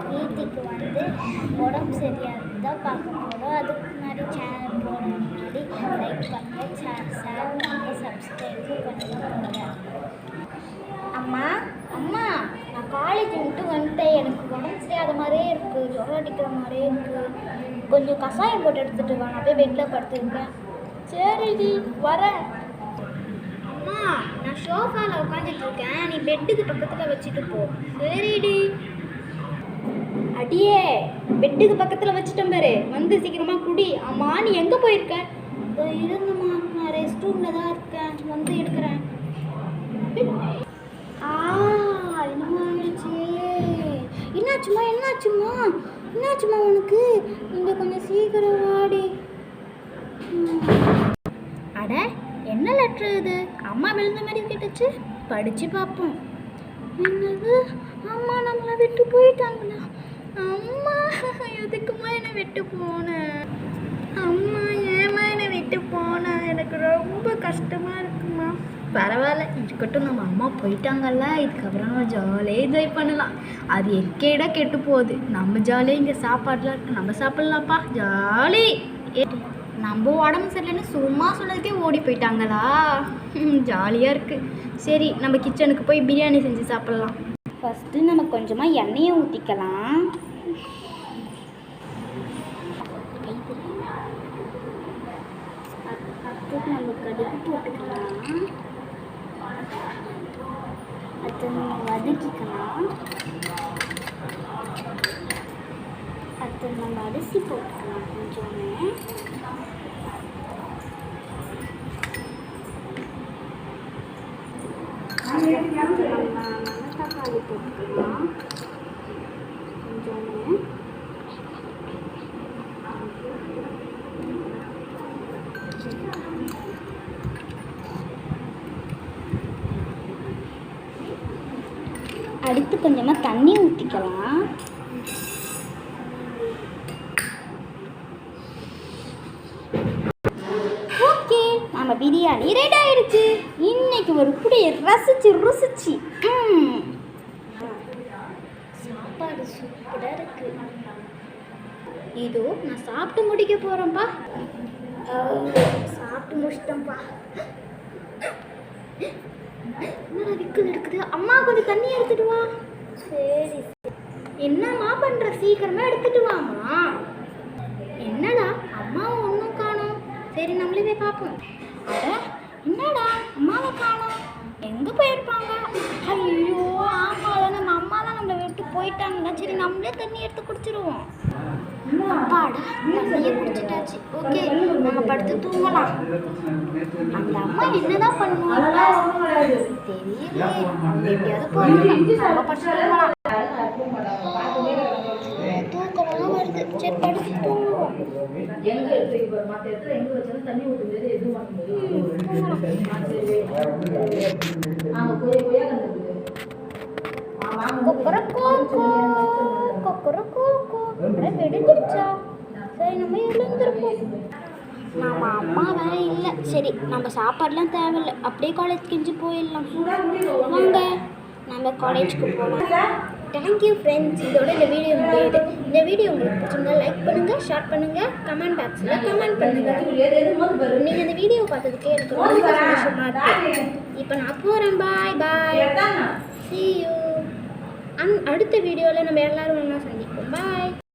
பிரீத்திக்கு வந்து உடம்பு சரியானது தான் பார்க்க போகிறோம். அதுக்கு முன்னாடி சேனல் போகிற முன்னாடி லைக் பண்ணுங்கள், ஷேர் பண்ணுங்கள், சப்ஸ்கிரைப் பண்ணுங்க. அம்மா அம்மா நான் காலேஜ் வந்துட்டேன். எனக்கு உடம்பு சரியாத மாதிரியே இருக்குது, ஜுரம் அடிக்கிற மாதிரியே இருக்குது. கொஞ்சம் கஷாயம் போட்டு எடுத்துகிட்டு வா. நான் போய் பெட்டில் படுத்துருக்கேன். சரிடி வரேன். அம்மா நான் சோஃபாவில் உட்காந்துட்டு இருக்கேன், நீ பெட்டுக்கு பக்கத்தில் வச்சுட்டு போ. சரிடி. அடியே பெட்டுக்கு பக்கத்தில் வச்சுட்டேன் பாரு, வந்து சீக்கிரமாக குடி. அம்மா நீ எங்கே போயிருக்க? இருங்கம்மா நான் ரெஸ்ட் ரூமில் தான் இருக்கேன், வந்து எடுக்கிறேன். என்னம்மா ஆயிடுச்சு? என்னாச்சும்மா உனக்கு? இங்கே கொஞ்சம் சீக்கிரம் வாடி. அட என்ன லெட்ரு இது? அம்மா விழுந்த மாதிரி கேட்டுச்சு, படித்து பார்ப்போம். என்னது? அம்மா நம்மளை விட்டு போயிட்டாங்களா? அம்மா எதுக்குமா என்னை விட்டு போனேன்? அம்மா ஏமா என்னை விட்டு போனேன்? எனக்கு ரொம்ப கஷ்டமாக இருக்குமா. பரவாயில்ல இருக்கட்டும், நம்ம அம்மா போயிட்டாங்கல்ல, இதுக்கப்புறம் நம்ம ஜாலியாக என்ஜாய் பண்ணலாம். அது எக்கேடா கெட்டு போகுது. நம்ம ஜாலியாக இங்கே சாப்பாடுலாம் இருக்குது, நம்ம சாப்பிட்லாம்ப்பா ஜாலி. நம்ம உடம்பு சரியில்லைன்னு சும்மா சொன்னதுக்கே ஓடி போயிட்டாங்களா? ஜாலியாக இருக்குது. சரி நம்ம கிச்சனுக்கு போய் பிரியாணி செஞ்சு சாப்பிட்லாம். ஃபஸ்ட்டு நம்ம கொஞ்சமாக எண்ணெயை ஊற்றிக்கலாம். அடுத்து நம்ம கடுகு போட்டுக்கலாம். அதை நம்ம வதக்கிக்கலாம். அடுத்து நம்ம அரிசி போட்டுக்கலாம் கொஞ்சமே. தக்காளி போட்டுக்கலாம் கொஞ்சமே. அடுத்து கொஞ்சமாக தண்ணி ஊற்றிக்கலாம். ஓகே நம்ம பிரியாணி ரெடி ஆயிடுச்சு. இன்னைக்கு ஒரு புடியை ருசிச்சு சாப்பாடு சூப்பராக இருக்கு. இதோ நான் சாப்பிட்டு முடிக்க போகிறேன்ப்பா. சாப்பிட்டு முடிச்சிட்டேன்ப்பா. என்னடா விக்கல் இருக்குது? அம்மா கொஞ்சம் தண்ணி எடுத்துட்டு வா. சரி என்னம்மா பண்ணுற? சீக்கிரமாக எடுத்துட்டு வாம்மா. என்னடா அம்மாவை ஒன்றும் காணோம். சரி நம்மளே போய் பார்ப்போம். அட என்னடா அம்மாவை காணோம், எங்கே போயிருப்பாங்க? ஐயோ ஆமாம், நம்ம அம்மா தான் நம்மளை விட்டு போயிட்டாங்கன்னா. சரி நம்மளே தண்ணி எடுத்து குடிச்சிருவோம். அப்பாடா தண்ணியை குடிச்சிட்டாச்சு. ஓகே நம்ம படுத்து தூங்கலாம். அந்த அம்மா என்னதான் பண்ணுவாங்க தெரியல. எப்படியாவது போகலாம், நம்ம படுத்து தூங்கலாம். தூக்கமாக வருது. சரி படுத்து தூங்குவோம். வெடிஞ்சிருச்சா? சரி நம்ம எழுந்திருப்போம். நம்ம அம்மா வேற இல்லை. சரி நம்ம சாப்பாடுலாம் தேவையில்லை, அப்படியே காலேஜ் கிஞ்சி போயிடலாம். வாங்க நம்ம காலேஜுக்கு போகலாம். Thank you friends. இதோட இந்த வீடியோ முடியுது. இந்த வீடியோ உங்களுக்கு பிடிச்சிருந்தா லைக் பண்ணுங்கள், ஷேர் பண்ணுங்கள், கமெண்ட் பாக்ஸில் கமெண்ட் பண்ணுங்கள். நீங்கள் இந்த வீடியோ பார்த்ததுக்கே எனக்கு ரொம்ப சந்தோஷமாக இருக்குது. இப்போ நான் போகிறேன். பாய் பாய். see you. அடுத்த வீடியோவில் நம்ம எல்லோரும் ஒன்றா சந்திப்போம். பாய்.